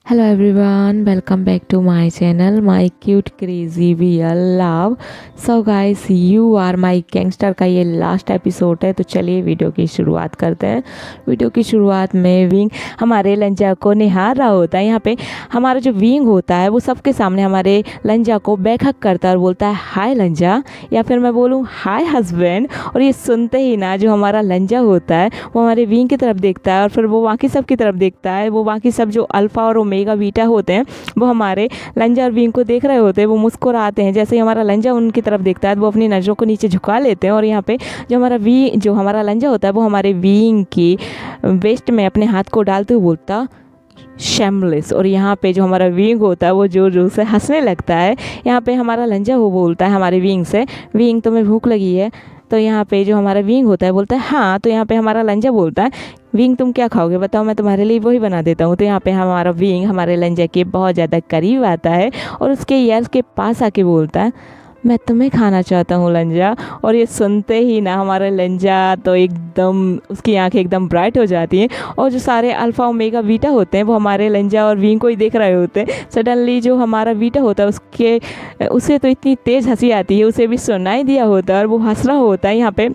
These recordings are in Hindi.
Hello everyone, welcome back to my channel my cute crazy real love. So guys, you are my gangster का ये लास्ट एपिसोड है। तो चलिए वीडियो की शुरुआत करते हैं। वीडियो की शुरुआत में विंग हमारे लंजा को निहार रहा होता है। यहाँ पे हमारा जो विंग होता है वो सबके सामने हमारे लंजा को बैकहक करता है और बोलता है हाय लंजा, या फिर मैं बोलूँ हाय हस्बैंड। और ये सुनते ही ना जो हमारा लंजा होता है वो हमारे विंग की तरफ देखता है और फिर वो बाकी सब की तरफ देखता है। वो बाकी सब जो अल्फ़ा और ओमेगा बीटा होते हैं वो हमारे लंजा और विंग को देख रहे होते हैं। वो मुस्कुराते हैं। जैसे ही हमारा लंजा उनकी तरफ देखता है वो अपनी नज़रों को नीचे झुका लेते हैं और यहाँ पे जो हमारा लंजा होता है वो हमारे विंग की वेस्ट में अपने हाथ को डालते हुए बोलता शैमलेस। और यहाँ पे जो हमारा विंग होता है वो जोर जोर से हंसने लगता है। यहाँ पे हमारा लंजा वो बोलता है हमारे विंग से, विंग तुम्हें भूख लगी है? तो यहाँ पे जो हमारा विंग होता है बोलता है हाँ। तो यहाँ पे हमारा लंजा बोलता है विंग तुम क्या खाओगे बताओ, मैं तुम्हारे लिए वही बना देता हूँ। तो यहाँ पे हमारा विंग हमारे लंजा के बहुत ज़्यादा करीब आता है और उसके ईयर्स के पास आके बोलता है मैं तुम्हें खाना चाहता हूँ लंजा। और ये सुनते ही ना हमारा लंजा तो एकदम उसकी आंखें एकदम ब्राइट हो जाती हैं और जो सारे अल्फ़ा ओमेगा बीटा होते हैं वो हमारे लंजा और विंग को ही देख रहे होते हैं। सडनली जो हमारा बीटा होता है उसे तो इतनी तेज़ हंसी आती है, उसे भी सुनाई दिया होता है और वो हंस रहा होता है। यहाँ पे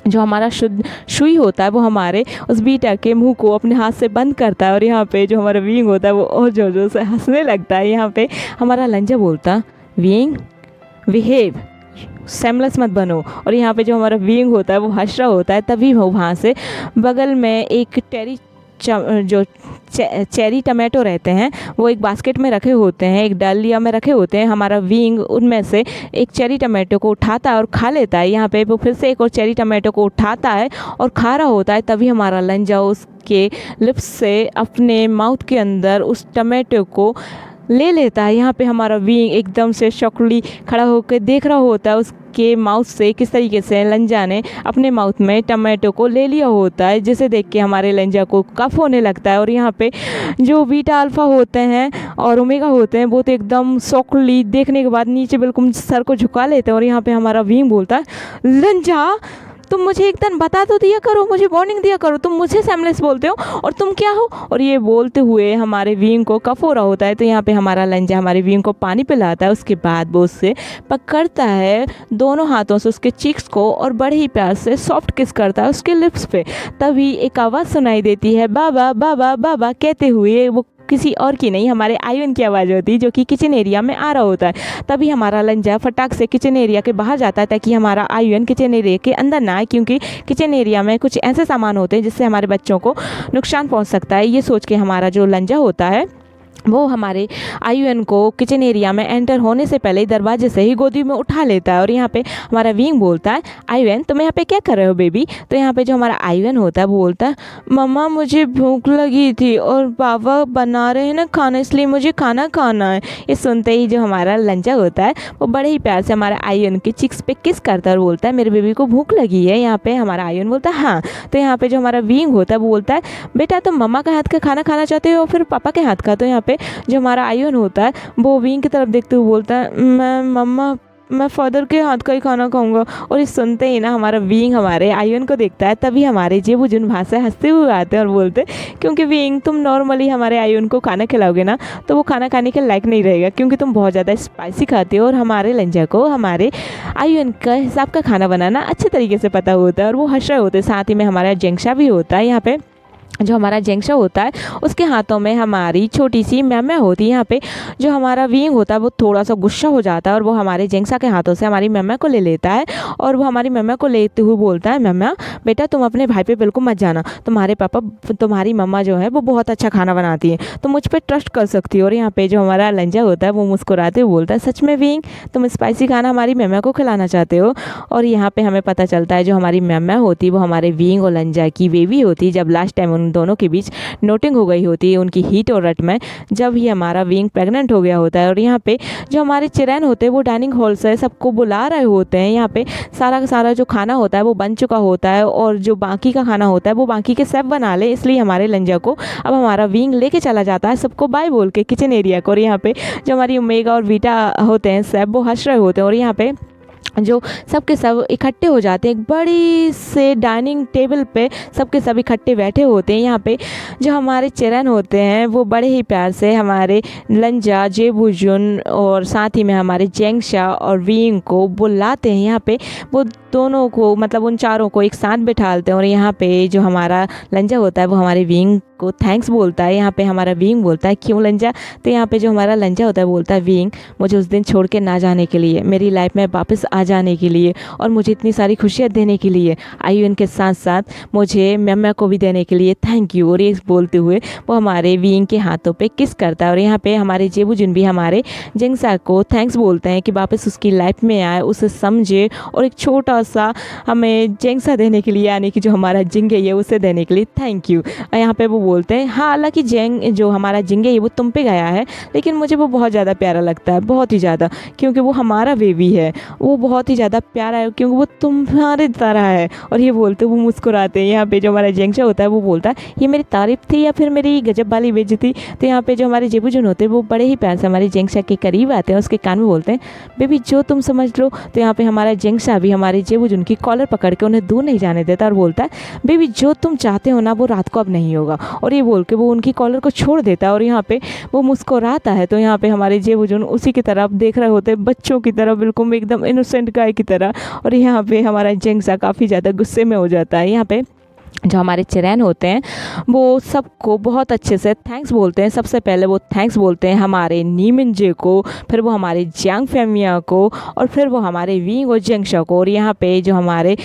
जो हमारा शुद्ध सुई होता है वो हमारे उस बीटा के मुंह को अपने हाथ से बंद करता है और यहाँ पे जो हमारा विंग होता है वो और जोर जोर से हंसने लगता है। यहाँ पे हमारा लंजा बोलता विंग बिहेव, सेमलेस मत बनो। और यहाँ पे जो हमारा विंग होता है वो हंस रहा होता है। तभी वो वहाँ से बगल में एक चेरी टमाटो रहते हैं वो एक बास्केट में रखे होते हैं, एक डालिया में रखे होते हैं। हमारा विंग उनमें से एक चेरी टमाटो को उठाता है और खा लेता है। यहाँ पे वो फिर से एक और चेरी टमाटो को उठाता है और खा रहा होता है। तभी हमारा लंजा उसके लिप्स से अपने माउथ के अंदर उस टमाटो को ले लेता है। यहाँ पे हमारा विंग एकदम से शॉकली खड़ा होकर देख रहा होता है उसके माउथ से किस तरीके से लंजा ने अपने माउथ में टमाटो को ले लिया होता है, जिसे देख के हमारे लंजा को कफ होने लगता है। और यहाँ पे जो बीटा अल्फ़ा होते हैं और ओमेगा होते हैं वो तो एकदम शॉकली देखने के बाद नीचे बिल्कुल सर को झुका लेते हैं। और यहाँ पे हमारा विंग बोलता है लंजा तुम मुझे एक दिन बता तो दिया करो, मुझे वार्निंग दिया करो, तुम मुझे सेमलेस बोलते हो और तुम क्या हो। और ये बोलते हुए हमारे विंग को कफ हो रहा होता है। तो यहाँ पे हमारा लंजा हमारे विंग को पानी पिलाता है। उसके बाद वो उससे पकड़ता है दोनों हाथों से उसके चिक्स को और बड़े ही प्यार से सॉफ्ट किस करता है उसके लिप्स पे। तभी एक आवाज़ सुनाई देती है बाबा बाबा बाबा कहते हुए। वो किसी और की नहीं, हमारे आयुन की आवाज़ होती है जो कि किचन एरिया में आ रहा होता है। तभी हमारा लंजा फटाक से किचन एरिया के बाहर जाता है ताकि हमारा आयुन किचन एरिया के अंदर ना आए, क्योंकि किचन एरिया में कुछ ऐसे सामान होते हैं जिससे हमारे बच्चों को नुकसान पहुंच सकता है। ये सोच के हमारा जो लंजा होता है वो हमारे आयुन को किचन एरिया में एंटर होने से पहले ही दरवाजे से ही गोदी में उठा लेता है। और यहाँ पे हमारा विंग बोलता है आयुन तुम यहाँ पे क्या कर रहे हो बेबी। तो यहाँ पे जो हमारा आयुन होता है वो बोलता है मम्मा मुझे भूख लगी थी और पापा बना रहे हैं ना खाना, इसलिए मुझे खाना खाना है। ये सुनते ही जो हमारा लंजा होता है वो बड़े ही प्यार से हमारा आयुन के चिक्स पे किस करता है और बोलता है मेरे बेबी को भूख लगी है। यहाँ पे हमारा आयुन बोलता है हाँ। तो यहाँ पे जो हमारा विंग होता है वो बोलता है बेटा तुम मम्मा का हाथ का खाना खाना चाहते हो फिर पापा के हाथ का। तो यहाँ पे जो हमारा आयुन होता है वो विंग की तरफ देखते हुए बोलता है मैं फादर के हाथ का ही खाना खाऊंगा। और इस सुनते ही ना हमारा विंग हमारे आयुन को देखता है। तभी हमारे जेबू जुन भाषा हंसते हुए आते हैं और बोलते हैं क्योंकि विंग तुम नॉर्मली हमारे आयुन को खाना खिलाओगे ना तो वो खाना खाने के लायक नहीं रहेगा, क्योंकि तुम बहुत ज़्यादा स्पाइसी खाते हो और हमारे लंजा को हमारे आयुन का हिसाब का खाना बनाना अच्छे तरीके से पता होता है। और वो हंस रहे होते हैं। साथ ही में हमारा जेंगशा भी होता है। यहाँ पे जो हमारा जेंगशा होता है उसके हाथों में हमारी छोटी सी मैम्या होती है। यहाँ पे जो हमारा विंग होता है वो थोड़ा सा गुस्सा हो जाता है और वो हमारे जेंगशा के हाथों से हमारी मैम्या को ले लेता है और वो हमारी मैम्या को लेते हुए बोलता है मैम्या बेटा तुम अपने भाई पे बिल्कुल मत जाना, तुम्हारी मम्मा जो है वो बहुत अच्छा खाना बनाती है, तुम मुझ पर ट्रस्ट कर सकती हो। और यहाँ पे जो हमारा लंजा होता है वो मुस्कुराते हुए बोलता है सच में विंग तुम स्पाइसी खाना हमारी मैम्या को खिलाना चाहते हो। और यहाँ पे हमें पता चलता है जो हमारी मैम्या होती है वो हमारे विंग और लंजा की बेबी होती है। जब लास्ट टाइम दोनों के बीच नोटिंग हो गई होती है उनकी हीट और रट में, जब ही हमारा विंग प्रेग्नेंट हो गया होता है। और यहाँ पे जो हमारे चिरैन होते हैं वो डाइनिंग हॉल से सबको बुला रहे होते हैं। यहाँ पे सारा का सारा जो खाना होता है वो बन चुका होता है और जो बाकी का खाना होता है वो बाकी के सब बना ले, इसलिए हमारे लंजा को अब हमारा विंग लेके चला जाता है सबको बाय बोल के किचन एरिया को। और यहाँ पे जो हमारी ओमेगा और बीटा होते हैं सब वो हंस रहे होते हैं। और यहाँ पे जो सब के सब इकट्ठे हो जाते हैं एक बड़ी से डाइनिंग टेबल पे, सब के सब इकट्ठे बैठे होते हैं। यहाँ पे जो हमारे चिरन होते हैं वो बड़े ही प्यार से हमारे लंजा, जेबुजुन और साथ ही में हमारे जेंगशा और विंग को बुलाते हैं। यहाँ पे वो दोनों को मतलब उन चारों को एक साथ बिठालते हैं और यहाँ पे जो हमारा लंजा होता है वो हमारे विंग को थैंक्स बोलता है। यहाँ पे हमारा विंग बोलता है क्यों लंजा, तो यहाँ पे जो हमारा लंजा होता है बोलता है विंग मुझे उस दिन छोड़ के ना जाने के लिए, मेरी लाइफ में वापस आ जाने के लिए और मुझे इतनी सारी खुशियाँ देने के लिए, आयुन के साथ साथ मुझे मम्मा को भी देने के लिए थैंक यू। और ये बोलते हुए वो हमारे विंग के हाथों पे किस करता है और यहाँ पे हमारे जेबुजुन भी हमारे जेंगसा को थैंक्स बोलते हैं कि वापस उसकी लाइफ में आए, उसे समझे और एक छोटा सा हमें जेंगसा देने के लिए, यानी कि जो हमारा जिंगे है उसे देने के लिए थैंक यू। यहाँ पे वो बोलते हैं हाँ हालांकि जो हमारा जिंगे है वो तुम पे गया है लेकिन मुझे वो बहुत ज़्यादा प्यारा लगता है, बहुत ही ज़्यादा, क्योंकि वो हमारा बेबी है, वो बहुत ही ज़्यादा प्यारा है क्योंकि वो तुम्हारे तरह है। और ये बोलते वो मुस्कुराते हैं। यहाँ पे जो हमारा जेंगशा होता है वो बोलता है ये मेरी तारीफ थी या फिर मेरी गजब वाली बेइज्जती। तो यहाँ पे जो हमारे जेबुजुन होते हैं वो बड़े ही प्यार से हमारे जेंगशा के करीब आते हैं, उसके कान में बोलते हैं बेबी जो तुम समझ लो। तो यहाँ पे हमारा जेंगशा भी हमारे जेबुजुन की कॉलर पकड़ के उन्हें दूर नहीं जाने देता और बोलता है बेबी जो तुम चाहते हो ना वो रात को अब नहीं होगा। और ये बोल के वो उनकी कॉलर को छोड़ देता है और यहाँ पे वो मुस्कुराता है। तो यहाँ पे हमारे जेबुजुन उसी की तरफ देख रहे होते हैं, बच्चों की तरफ, बिल्कुल एकदम इनोसेंट गाय की तरह। और यहाँ पे हमारा जेंगशा काफ़ी ज़्यादा गुस्से में हो जाता है। यहाँ पे जो हमारे चिरैन होते हैं वो सबको बहुत अच्छे से थैंक्स बोलते हैं। सबसे पहले वो थैंक्स बोलते हैं हमारे नीमिनजे को, फिर वो हमारे जियांग फेमिया को और फिर वो हमारे विंग और जेंगशा को। और यहाँ पे जो हमारे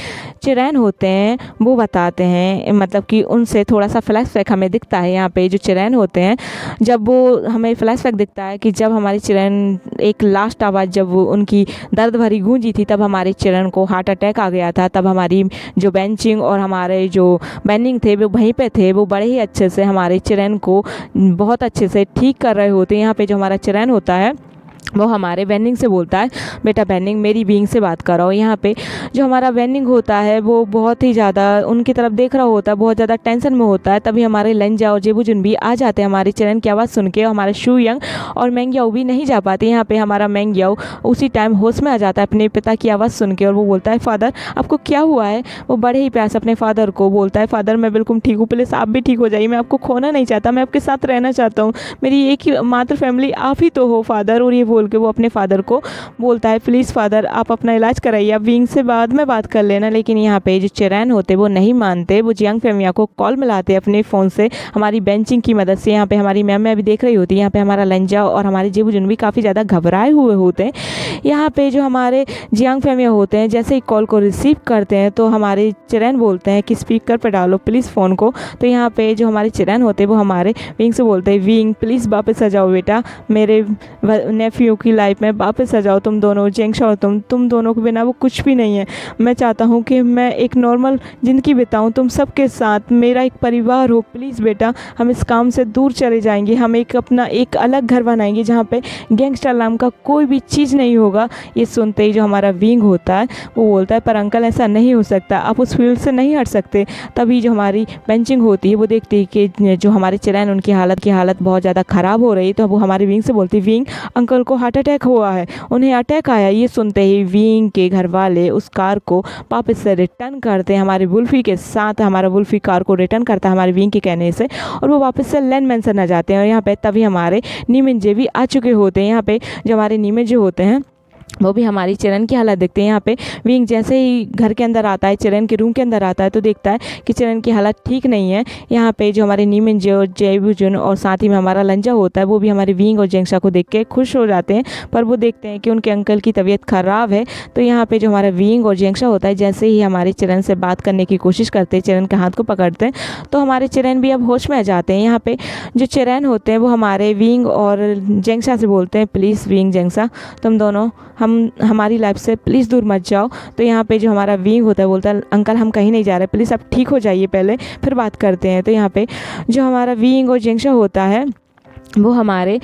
चिरैन होते हैं वो बताते हैं, मतलब कि उनसे थोड़ा सा फ्लैशबैक हमें दिखता है। यहाँ पे जो चिरैन होते हैं जब वो हमें फ्लैशबैक दिखता है कि जब हमारी चिरैन एक लास्ट आवाज़ जब वो उनकी दर्द भरी गूंजी थी तब हमारे चिरैन को हार्ट अटैक आ गया था। तब हमारी जो बेंचिंग और हमारे जो बैनिंग थे वो वहीं पे थे, वो बड़े ही अच्छे से हमारे चिरैन को बहुत अच्छे से ठीक कर रहे होते हैं। यहाँ पे जो हमारा चिरैन होता है वो हमारे वेनिंग से बोलता है बेटा वेनिंग मेरी बीइंग से बात कर रहा हूँ। यहाँ पे जो हमारा वेनिंग होता है वो बहुत ही ज़्यादा उनकी तरफ देख रहा होता है, बहुत ज़्यादा टेंशन में होता है। तभी हमारे लंजा और जेबुजुन भी आ जाते हैं हमारे चिरैन की आवाज़ सुन के। और हमारे शुयंग और मेंग्याओ भी नहीं जा पाते। यहाँ पे हमारा मेंग्याओ उसी टाइम होश में आ जाता है अपने पिता की आवाज़ सुन के और वो बोलता है फादर आपको क्या हुआ है। वो बड़े ही प्यार से अपने फादर को बोलता है फादर मैं बिल्कुल ठीक हूँ, प्लीज़ आप भी ठीक हो जाइए, मैं आपको खोना नहीं चाहता, मैं आपके साथ रहना चाहता हूँ, मेरी एक ही मात्र फैमिली आप ही तो हो फादर। और ये बोल के वो अपने फादर को बोलता है प्लीज़ फादर आप अपना इलाज कराइए, आप विंग से बाद में बात कर लेना। लेकिन यहाँ पे जो चिरैन होते वो नहीं मानते, वो जियांग फेमिया को कॉल मिलाते अपने फ़ोन से हमारी बेंचिंग की मदद से। यहाँ पे हमारी मैम अभी देख रही होती है। यहाँ पे हमारा लंजा और हमारे जेबुजुन भी काफ़ी ज़्यादा घबराए हुए होते हैं। यहाँ पे जो हमारे जियांग फेमिया होते हैं जैसे ही कॉल को रिसीव करते हैं तो हमारे चिरैन बोलते हैं कि स्पीकर पर डालो प्लीज़ फ़ोन को। तो यहाँ पे जो हमारे चिरैन होते हैं वो हमारे विंग से बोलते हैं विंग प्लीज़ वापस आ जाओ बेटा, मेरे नेफ्यू की लाइफ में वापस आ जाओ, तुम दोनों जेंगशा और तुम दोनों के बिना वो कुछ भी नहीं है। मैं चाहता हूँ कि मैं एक नॉर्मल ज़िंदगी बिताऊँ तुम सबके साथ, मेरा एक परिवार हो, प्लीज़ बेटा हम इस काम से दूर चले जाएंगे, हम अपना एक अलग घर बनाएंगे जहाँ पे गैंगस्टर नाम का कोई भी चीज़ नहीं होगा। ये सुनते ही जो हमारा विंग होता है वो बोलता है पर अंकल ऐसा नहीं हो सकता, आप उस फील्ड से नहीं हट सकते। तभी जो हमारी बेंचिंग होती है वो देखती है कि जो हमारे चिरैन उनकी हालत बहुत ज़्यादा ख़राब हो रही है। तो वो हमारे विंग से बोलती है विंग अंकल को हार्ट अटैक हुआ है, उन्हें अटैक आया। ये सुनते ही विंग के घर वाले उस कार को वापस से रिटर्न करते हैं हमारे वुल्फी के साथ। हमारा वुल्फी कार को रिटर्न करता है हमारे विंग के कहने से और वो वापस से लैंड मैंसन आ जाते हैं। और यहाँ पे तभी हमारे नीमिनजे भी आ चुके होते हैं। यहाँ पे जो हमारे नीमिनजे होते हैं वो भी हमारी चिरैन की हालत देखते हैं। यहाँ पे विंग जैसे ही घर के अंदर आता है, चिरैन के रूम के अंदर आता है तो देखता है कि चिरैन की हालत ठीक नहीं है। यहाँ पे जो हमारे नीमिनजे और जेबुजुन और साथ ही में हमारा लंजा होता है वो भी हमारे विंग और जेंगशा को देख के खुश हो जाते हैं, पर वो देखते हैं कि उनके अंकल की तबीयत ख़राब है। तो यहाँ पे जो हमारा विंग और जेंगशा होता है जैसे ही हमारे चिरैन से बात करने की कोशिश करते हैं, चिरैन के हाथ को पकड़ते हैं तो हमारे चिरैन भी अब होश में आ जाते हैं। यहाँ पे जो चिरैन होते हैं वो हमारे विंग और जेंगशा से बोलते हैं प्लीज़ विंग जेंगशा तुम दोनों हमारी लाइफ से प्लीज़ दूर मत जाओ। तो यहाँ पे जो हमारा विंग होता है बोलता है अंकल हम कहीं नहीं जा रहे, प्लीज़ आप ठीक हो जाइए पहले फिर बात करते हैं। तो यहाँ पे जो हमारा विंग और जेंगशा होता है वो हमारे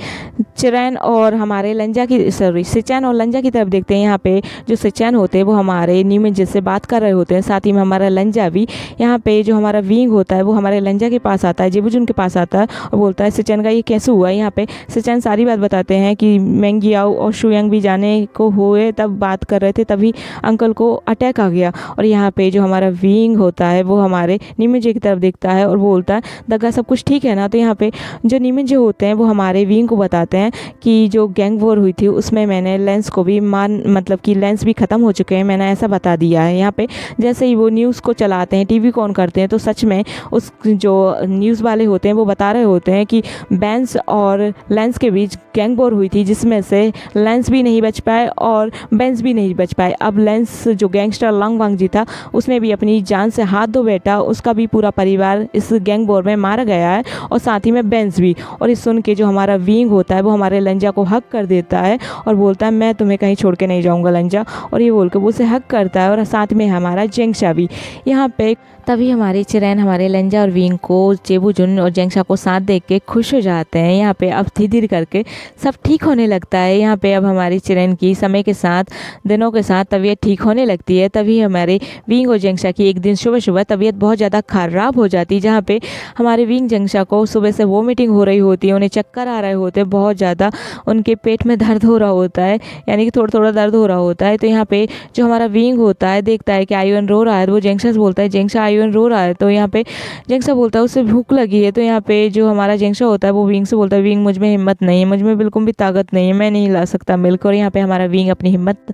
चिरैन और हमारे लंजा की सिचैन और लंजा की तरफ देखते हैं। यहाँ पे जो सिचैन होते हैं वो हमारे नीमिन से बात कर रहे होते हैं, साथ ही में हमारा लंजा भी। यहाँ पे जो हमारा विंग होता है वो हमारे लंजा के पास आता है, जेबुजुन के पास आता है और बोलता है सिचैन का ये कैसे हुआ। यहाँ पे सिचैन सारी बात बताते हैं कि मेंगियाओ और शुयांग भी जाने को हुए, तब बात कर रहे थे, तभी अंकल को अटैक आ गया। और यहाँ पे जो हमारा विंग होता है वो हमारे नीमिन की तरफ देखता है और बोलता है दगा सब कुछ ठीक है ना। तो यहाँ पे जो नीमिन होते हैं वो हमारे विंग को बताते हैं कि जो गैंग वॉर हुई थी उसमें मैंने लेंस को भी मतलब कि लेंस भी ख़त्म हो चुके हैं, मैंने ऐसा बता दिया है। यहाँ पे जैसे ही वो न्यूज़ को चलाते हैं, टीवी को ऑन करते हैं, तो सच में उस जो न्यूज़ वाले होते हैं वो बता रहे होते हैं कि बेंस और लेंस के बीच गैंग वॉर हुई थी, जिसमें से लेंस भी नहीं बच पाए और बेंस भी नहीं बच पाए। अब लेंस जो गैंगस्टर लॉन्ग वांग जी था उसने भी अपनी जान से हाथ धो बैठा, उसका भी पूरा परिवार इस गैंग वॉर में मारा गया है और साथ ही में बेंस भी। और इस सुन के जो हमारा विंग होता है वो हमारे लंजा को हक कर देता है और बोलता है मैं तुम्हें कहीं छोड़ के नहीं जाऊंगा लंजा, और ये बोल के वो उसे हक करता है। और साथ में हमारा जेंगशा भी। यहाँ पे तभी हमारी चिरैन हमारे लंजा और विंग को जेबुजुन और जेंगशा को साथ देख के खुश हो जाते हैं। यहाँ पे अब धीरे धीरे करके सब ठीक होने लगता है। यहाँ पे अब हमारी चिरैन की समय के साथ, दिनों के साथ तबीयत ठीक होने लगती है। तभी हमारे विंग और जेंगशा की एक दिन सुबह सुबह तबीयत बहुत ज़्यादा ख़राब हो जाती है, जहाँ पे हमारे विंग जेंगशा को सुबह से वोमिटिंग हो रही होती है, उन्हें चक्कर आ रहे होते हैं, बहुत ज़्यादा उनके पेट में दर्द हो रहा होता है, यानी कि थोड़ा थोड़ा दर्द हो रहा होता है। तो यहाँ पे जो हमारा विंग होता है देखता है कि आयुन रो रहा है, तो वो जेंगशा से बोलता है जेंगशा आयुन रो रहा है। तो यहाँ पे जेंगशा बोलता है उसे भूख लगी है। तो यहाँ पे जो हमारा जेंगशा होता है वो विंग से बोलता है विंग मुझ में हिम्मत नहीं है, मुझ में बिल्कुल भी ताकत नहीं है, मैं नहीं ला सकता मिल्क। और यहाँ पे हमारा विंग अपनी हिम्मत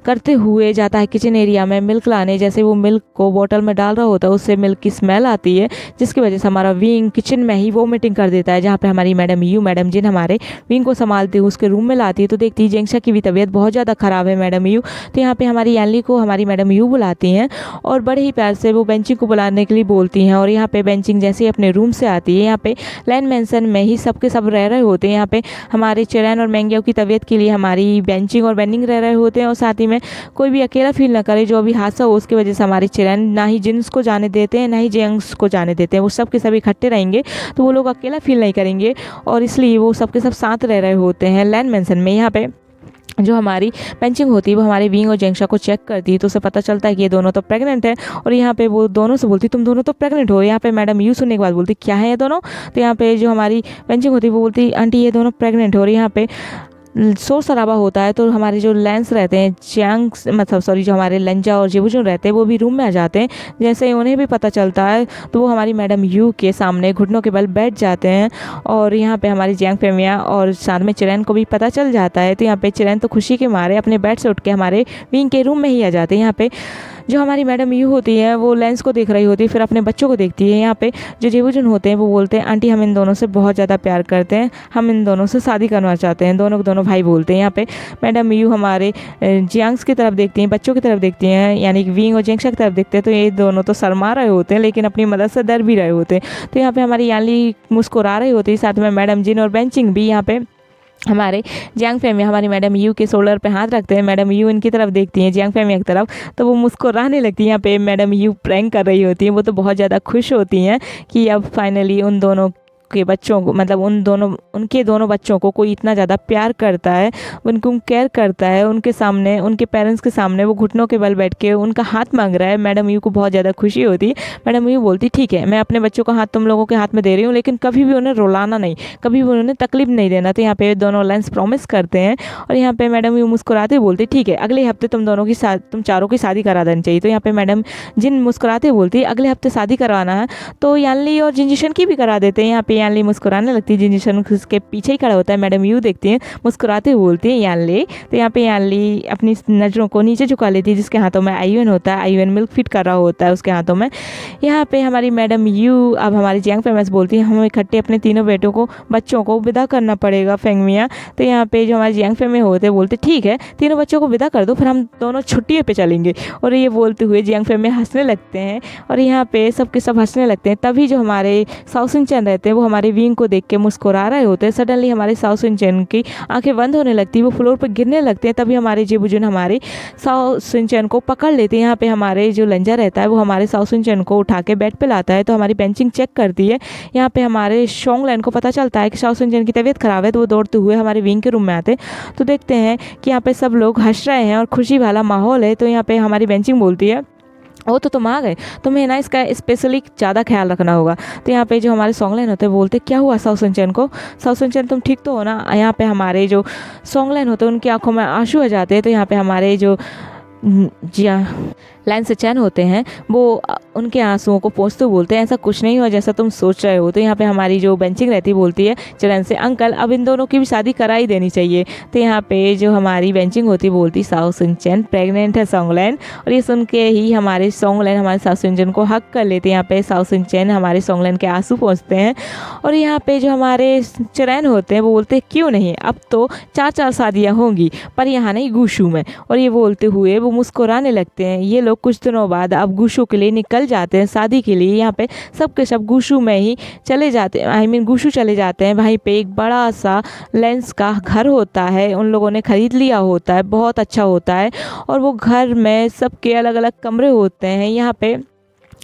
करते हुए जाता है किचन एरिया में मिल्क लाने। जैसे वो मिल्क को बोतल में डाल रहा होता है उससे मिल्क की स्मेल आती है, जिसकी वजह से हमारा विंग किचन में ही वोमिटिंग कर देता है। जहाँ पे हमारी मैडम जिन हमारे विंग को संभालती है उसके रूम में लाती है, तो देखती है जेंगशा की भी तबीयत बहुत ज़्यादा ख़राब है मैडम यू। तो यहाँ पे हमारी यानली को हमारी मैडम यू बुलाती हैं और बड़े ही प्यार से वो बेंचिंग को बुलाने के लिए बोलती हैं। और यहाँ पे बेंचिंग जैसे ही अपने रूम से आती है, यहाँ पे लैंड मैंसन में ही सबके सब रह रहे होते हैं। यहाँ पे हमारे चिरैन और मेंगियाओ की तबीयत के लिए हमारी बेंचिंग और बेनिंग रह रहे होते हैं, और साथ ही में कोई भी अकेला फील ना करे। जो अभी हादसा हो उसकी वजह से हमारे चिरैन ना ही जिन्स को जाने देते हैं ना ही जेंग्स को जाने देते हैं, वो सब के सब इकट्ठे रहेंगे तो वो लोग अकेला फील नहीं करेंगे, और इसलिए वो सब के सब साथ रह रहे होते हैं लैंड मैंसन में। यहाँ पे जो हमारी बेंचिंग होती है वो हमारे विंग और जेंगशा को चेक करती है, तो उसे पता चलता है कि ये दोनों तो प्रेग्नेंट है। और यहाँ पे वो दोनों से बोलती तुम दोनों तो प्रेग्नेंट हो। यहाँ पे मैडम यू सुनने के बाद बोलती क्या है ये दोनों। तो यहाँ पे जो हमारी बेंचिंग होती है वो बोलती आंटी ये दोनों प्रेग्नेंट हो। और यहाँ पे शोर शराबा होता है, तो हमारे जो लेंस रहते हैं जो हमारे लंजा और जेबुजुन रहते हैं वो भी रूम में आ जाते हैं। जैसे ही उन्हें भी पता चलता है तो वो हमारी मैडम यू के सामने घुटनों के बल बैठ जाते हैं। और यहाँ पे हमारी जियांग फेमिया और साथ में चिरैन को भी पता चल जाता है। तो यहाँ पे चिरैन तो खुशी के मारे अपने बेड से उठ के हमारे विंग के रूम में ही आ जाते हैं। यहाँ पे जो हमारी मैडम यू होती है वो लेंस को देख रही होती है, फिर अपने बच्चों को देखती है। यहाँ पे जो जेबुजुन होते हैं वो बोलते हैं आंटी हम इन दोनों से बहुत ज़्यादा प्यार करते हैं, हम इन दोनों से शादी करना चाहते हैं, दोनों दोनों भाई बोलते हैं। यहाँ पे मैडम यू हमारे जियांग्स की तरफ देखती हैं, बच्चों की तरफ देखती हैं, यानी कि विंग और जेंगशा की तरफ देखते हैं। तो ये दोनों तो शर्मा रहे होते हैं लेकिन अपनी मदद से डर भी रहे होते हैं। तो यहाँ पे हमारी यानली मुस्कुरा रही होती है, साथ में मैडम जिन और बेंचिंग भी। यहाँ पे हमारे जियांग फेमिया हमारी मैडम यू के शोल्डर पे हाथ रखते हैं, मैडम यू इनकी तरफ देखती हैं जियांग फेमिया की तरफ, तो वो मुस्कुराने लगती है। यहाँ पे मैडम यू प्रैंक कर रही होती हैं, वो तो बहुत ज़्यादा खुश होती हैं कि अब फाइनली उन दोनों के बच्चों को, मतलब उनके दोनों बच्चों को कोई इतना ज़्यादा प्यार करता है, उनको केयर करता है। उनके सामने, उनके पेरेंट्स के सामने वो घुटनों के बल बैठ के उनका हाथ मांग रहा है। मैडम यू को बहुत ज़्यादा खुशी होती है। मैडम यू बोलती ठीक है मैं अपने बच्चों का हाथ तुम लोगों के हाथ में दे रही हूँ, लेकिन कभी भी उन्हें रुलाना नहीं, कभी भी उन्हें तकलीफ नहीं देना। तो यहाँ पे दोनों लेंस प्रॉमिस करते हैं। और यहाँ पे मैडम यू मुस्कुराते बोलती ठीक है अगले हफ्ते तुम चारों की शादी करा देनी चाहिए। तो यहाँ पे मैडम जिन मुस्कुराते बोलती अगले हफ्ते शादी करवाना है तो यानली और जिंजीशन की भी करा देते हैं। यहाँ पे यानली मुस्कुराने लगती है, जिंजीशन उसके पीछे ही खड़ा होता है। मैडम यू देखती है, मुस्कुराते बोलती है यानली। तो यहाँ पे यानली अपनी नज़रों को नीचे झुका लेती है, जिसके हाथों में आईवन होता है, आईवन मिल्क फीड कर रहा होता है उसके हाथों में। यहाँ पे हमारी मैडम यू अब हमारी जियांग फेमिया बोलती है हम इकट्ठे अपने तीनों बच्चों को विदा करना पड़ेगा फेंगमिया। तो यहाँ पे जो हमारे जियांग फेमिया होते हैं बोलते ठीक है तीनों बच्चों को विदा कर दो, फिर हम दोनों छुट्टियों पे चलेंगे। और ये बोलते हुए जियांग फेमिया हंसने लगते हैं और यहाँ पे सबके सब हंसने लगते हैं। तभी जो हमारे साउसिन चैन रहते हैं वो हमारे विंग को देख के मुस्कुरा रहे होते हैं। सडनली हमारे साओ सिंचन की आंखें बंद होने लगती है, वो फ्लोर पर गिरने लगते हैं। तभी हमारे जेबुजुन हमारे साओ सिंचन को पकड़ लेते हैं। यहाँ पे हमारे जो लंजा रहता है वो हमारे साओ सिंचन को उठा के बेड पे लाता है, तो हमारी बेंचिंग चेक करती है। यहाँ पे हमारे शोंगलैन को पता चलता है कि साओ सिंचन की तबीयत खराब है, तो वो दौड़ते हुए हमारे विंग के रूम में आते तो देखते हैं कि यहाँ पे सब लोग हंस रहे हैं और खुशी वाला माहौल है। तो यहाँ पे हमारी बेंचिंग बोलती है, वो तो तुम आ गए, तुम्हें ना इसका स्पेशली ज़्यादा ख्याल रखना होगा। तो यहाँ पे जो हमारे सॉन्गलाइन होते हैं बोलते क्या हुआ साओ सिंचन को, साओ सिंचन तुम ठीक तो हो ना। यहाँ पे हमारे जो सॉन्गलाइन होते हैं उनकी आंखों में आंसू आ जाते हैं। तो यहाँ पे हमारे जो जी हाँ लाइन से चैन होते हैं वो उनके आंसुओं को पोंछते बोलते हैं ऐसा कुछ नहीं हुआ जैसा तुम सोच रहे हो। तो यहाँ पे हमारी जो बेंचिंग रहती बोलती है चरण से, अंकल अब इन दोनों की भी शादी करा ही देनी चाहिए। तो यहाँ पे जो हमारी बेंचिंग होती बोलती साओ सिंचन प्रेग्नेंट है सॉन्गलैन, और ये सुन के ही हमारे सॉन्गलैन हमारे साओ सिंचन को हक कर लेते हैं। यहाँ पे साओ सिंचन हमारे सॉन्गलैन के आंसू पोंछते हैं। और यहाँ पे जो हमारे चरण होते हैं वो बोलते क्यों नहीं, अब तो 4 शादियाँ होंगी पर यहाँ नहीं गुशू में। और ये बोलते हुए वो मुस्कुराने लगते हैं। ये लोग कुछ दिनों बाद अब गुशू के लिए निकल जाते हैं शादी के लिए। यहाँ पे सब के सब गुशू में ही चले जाते हैं, गुशू चले जाते हैं। वहीं पे एक बड़ा सा लेंस का घर होता है, उन लोगों ने खरीद लिया होता है, बहुत अच्छा होता है। और वो घर में सबके अलग अलग कमरे होते हैं। यहाँ पे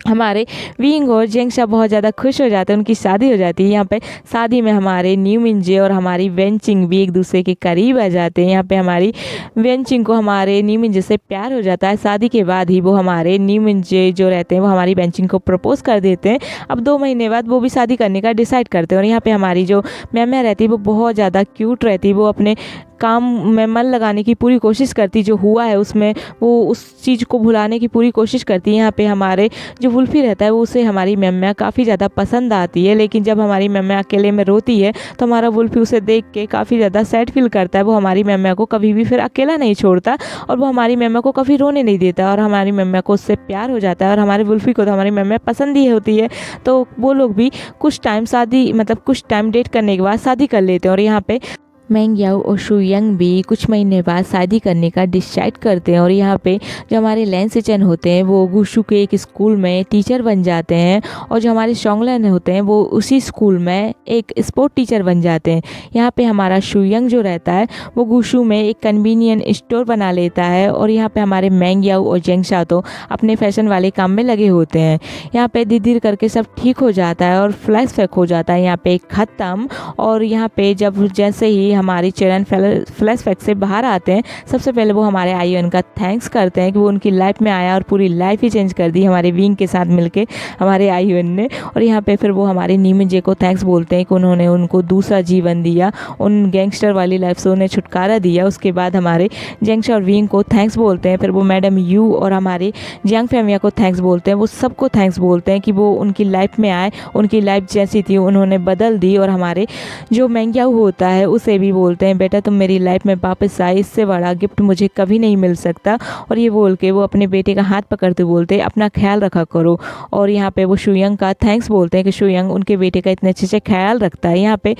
हमारे विंग और जेंगशा बहुत ज़्यादा खुश हो जाते हैं, उनकी शादी हो जाती है। यहाँ पे शादी में हमारे न्यू मिंजे और हमारी वेंचिंग भी एक दूसरे के करीब आ जाते हैं। यहाँ पे हमारी वेंचिंग को हमारे न्यू मिंजे से प्यार हो जाता है। शादी के बाद ही वो हमारे न्यू मिंजे जो रहते हैं वो हमारी वेंचिंग को प्रपोज कर देते हैं। अब 2 महीने बाद वो भी शादी करने का डिसाइड करते हैं। और यहाँ पे हमारी जो मैम रहती है वो बहुत ज़्यादा क्यूट रहती है, वो अपने काम में मन लगाने की पूरी कोशिश करती, जो हुआ है उसमें वो उस चीज़ को भुलाने की पूरी कोशिश करती है। यहाँ पे हमारे जो वुल्फी रहता है वो उसे हमारी मैम्या काफ़ी ज़्यादा पसंद आती है, लेकिन जब हमारी मैम्या अकेले में रोती है तो हमारा वुल्फी उसे देख के काफ़ी ज़्यादा सैड फील करता है। वो हमारी मैम्या को कभी भी फिर अकेला नहीं छोड़ता और वो हमारी मैम्या को कभी रोने नहीं देता, और हमारी मैम्या को उससे प्यार हो जाता है। और हमारे वुल्फी को तो हमारी मैम्या पसंद ही होती है, तो वो लोग भी कुछ टाइम डेट करने के बाद शादी कर लेते हैं। और यहाँ पे मैंग याओ और शू यंग भी कुछ महीने बाद शादी करने का डिसाइड करते हैं। और यहाँ पे जो हमारे लैन से चैन होते हैं वो गुशू के एक स्कूल में टीचर बन जाते हैं, और जो हमारे शोंगलैन होते हैं वो उसी स्कूल में एक स्पोर्ट टीचर बन जाते हैं। यहाँ पे हमारा शू यंग जो रहता है वो गुशू में एक कन्वीनियंट स्टोर बना लेता है। और यहाँ पे हमारे मैंग याओ और जेंगशा तो अपने फैशन वाले काम में लगे होते हैं। यहाँ पे धीरे धीरे करके सब ठीक हो जाता है और फ्लैशबैक हो जाता है यहाँ पे ख़त्म। और यहाँ पे जब जैसे ही हमारी चरण फ्लैशबैक से बाहर आते हैं, सबसे पहले वो हमारे आईयूएन का थैंक्स करते हैं कि वो उनकी लाइफ में आया और पूरी लाइफ ही चेंज कर दी हमारे विंग के साथ मिलके हमारे आईयूएन ने। और यहाँ पे फिर वो हमारे नीमिंजे को थैंक्स बोलते हैं कि उन्होंने उनको दूसरा जीवन दिया, उन गैंगस्टर वाली लाइफ से उन्हें छुटकारा दिया। उसके बाद हमारे जेंगशा और विंग को थैंक्स बोलते हैं। फिर वो मैडम यू और हमारे जियांग फैमिया को थैंक्स बोलते हैं। वो सबको थैंक्स बोलते हैं कि वो उनकी लाइफ में आए, उनकी लाइफ जैसी थी उन्होंने बदल दी। और हमारे जो मैंग्याऊ होता है उसे भी बोलते हैं बेटा तुम मेरी लाइफ में वापस आए, इससे बड़ा गिफ्ट मुझे कभी नहीं मिल सकता। और ये बोल के वो अपने बेटे का हाथ पकड़ते बोलते हैं अपना ख्याल रखा करो। और यहाँ पे वो शूयंग का थैंक्स बोलते हैं कि शूयंग उनके बेटे का इतने अच्छे से ख्याल रखता है। यहाँ पे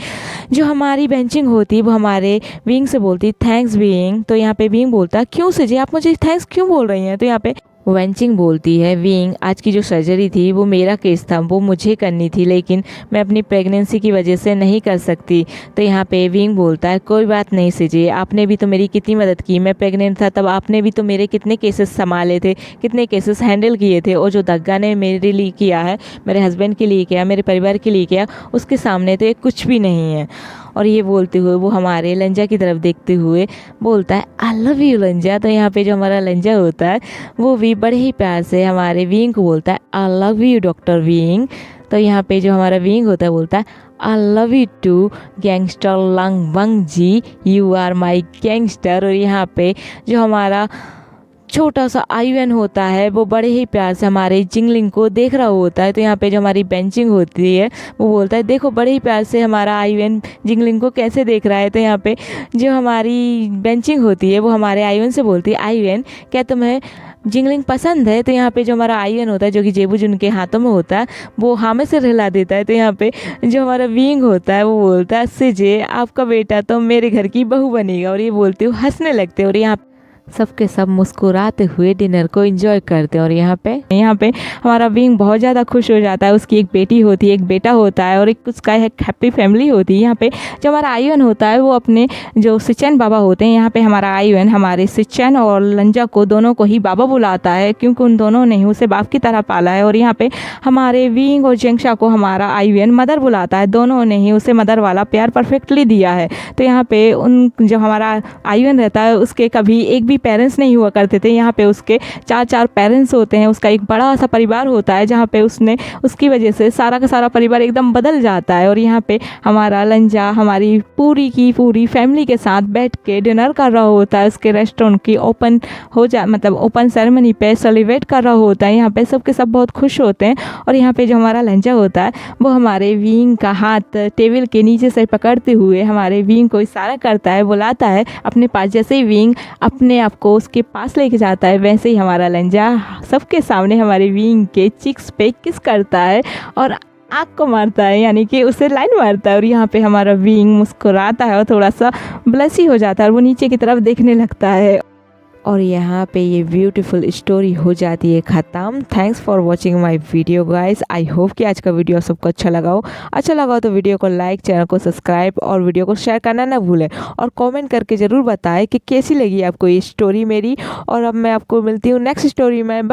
जो हमारी बेंचिंग होती है वो हमारे विंग से बोलती थैंक्स विंग। तो यहाँ पे विंग बोलता क्यों से जी आप मुझे थैंक्स क्यों बोल रही हैं। तो यहाँ पे वेंचिंग बोलती है विंग आज की जो सर्जरी थी वो मेरा केस था, वो मुझे करनी थी, लेकिन मैं अपनी प्रेगनेंसी की वजह से नहीं कर सकती। तो यहाँ पे विंग बोलता है कोई बात नहीं सीजे, आपने भी तो मेरी कितनी मदद की, मैं प्रेग्नेंट था तब आपने भी तो मेरे कितने केसेस संभाले थे, कितने केसेस हैंडल किए थे। और जो दग्गा ने मेरे लिए किया है, मेरे हस्बैंड के लिए किया, मेरे परिवार के लिए किया, उसके सामने तो ये कुछ भी नहीं है। और ये बोलते हुए वो हमारे लंजा की तरफ देखते हुए बोलता है आई लव यू लंजा। तो यहाँ पे जो हमारा लंजा होता है वो भी बड़े ही प्यार से हमारे विंग को बोलता है I love you doctor wing. तो यहाँ पे जो हमारा विंग होता है बोलता है I love you too gangster लंग वंग ji, you are my gangster. और यहाँ पे जो हमारा छोटा सा आईयूएन होता है वो बड़े ही प्यार से हमारे जिंगलिंग को देख रहा होता है। तो यहाँ पे जो हमारी बेंचिंग होती है वो बोलता है देखो बड़े ही प्यार से हमारा आईयूएन जिंगलिंग को कैसे देख रहा है। तो यहाँ पे जो हमारी बेंचिंग होती है वो हमारे आईयूएन से बोलती है आईयूएन क्या तुम्हें जिंगलिंग पसंद है। तो यहाँ पे जो हमारा आईयूएन होता है जो कि जेबुजुन के हाथों में होता है वो हाँ में से हिला देता है। तो यहाँ पे जो हमारा विंग होता है वो बोलता है सिजे आपका बेटा तो मेरे घर की बहू बनेगा। और ये बोलते हुए हंसने लगते हैं। और यहाँ सबके सब मुस्कुराते हुए डिनर को एंजॉय करते हैं। और यहाँ पे हमारा विंग बहुत ज़्यादा खुश हो जाता है। उसकी एक बेटी होती है, एक बेटा होता है और एक उसका एक हैप्पी फैमिली होती है। यहाँ पे जो हमारा आयुन होता है वो अपने जो सिचन बाबा होते हैं, यहाँ पे हमारा आयुन हमारे सिचन और लंजा को दोनों को ही बाबा बुलाता है, क्योंकि उन दोनों ने ही उसे बाप की तरह पाला है। और यहाँ पे हमारे विंग और जेंगशा को हमारा आयुन मदर बुलाता है, दोनों ने ही उसे मदर वाला प्यार परफेक्टली दिया है। तो यहाँ पे उन जो हमारा आयुन रहता है उसके कभी एक भी पेरेंट्स नहीं हुआ करते थे। यहाँ पे उसके 4 पेरेंट्स होते हैं। उसका एक बड़ा सा परिवार होता है, जहाँ पे उसकी वजह से सारा का सारा परिवार एकदम बदल जाता है। और यहाँ पे हमारा लंजा हमारी पूरी की पूरी फैमिली के साथ बैठ के डिनर कर रहा होता है। उसके रेस्टोरेंट की ओपन सेरेमनी पे सेलिब्रेट कर रहा होता है। यहाँ पे सबके सब बहुत खुश होते हैं। और यहाँ पे जो हमारा लंजा होता है वो हमारे विंग का हाथ टेबल के नीचे से पकड़ते हुए हमारे विंग को इशारा करता है, बुलाता है अपने पास। जैसे ही विंग अपने आप को उसके पास लेके जाता है, वैसे ही हमारा लंजा सबके सामने हमारे विंग के चिक्स पे किस करता है और आँख को मारता है, यानी कि उसे लाइन मारता है। और यहाँ पे हमारा विंग मुस्कुराता है और थोड़ा सा ब्लशी हो जाता है और वो नीचे की तरफ देखने लगता है। और यहाँ पे ये ब्यूटीफुल स्टोरी हो जाती है ख़त्म। Thanks for watching my video guys. I hope कि आज का वीडियो सबको अच्छा लगा हो तो वीडियो को लाइक, चैनल को सब्सक्राइब और वीडियो को शेयर करना ना भूलें। और कमेंट करके ज़रूर बताएं कि कैसी लगी आपको ये स्टोरी मेरी। और अब मैं आपको मिलती हूँ नेक्स्ट स्टोरी में।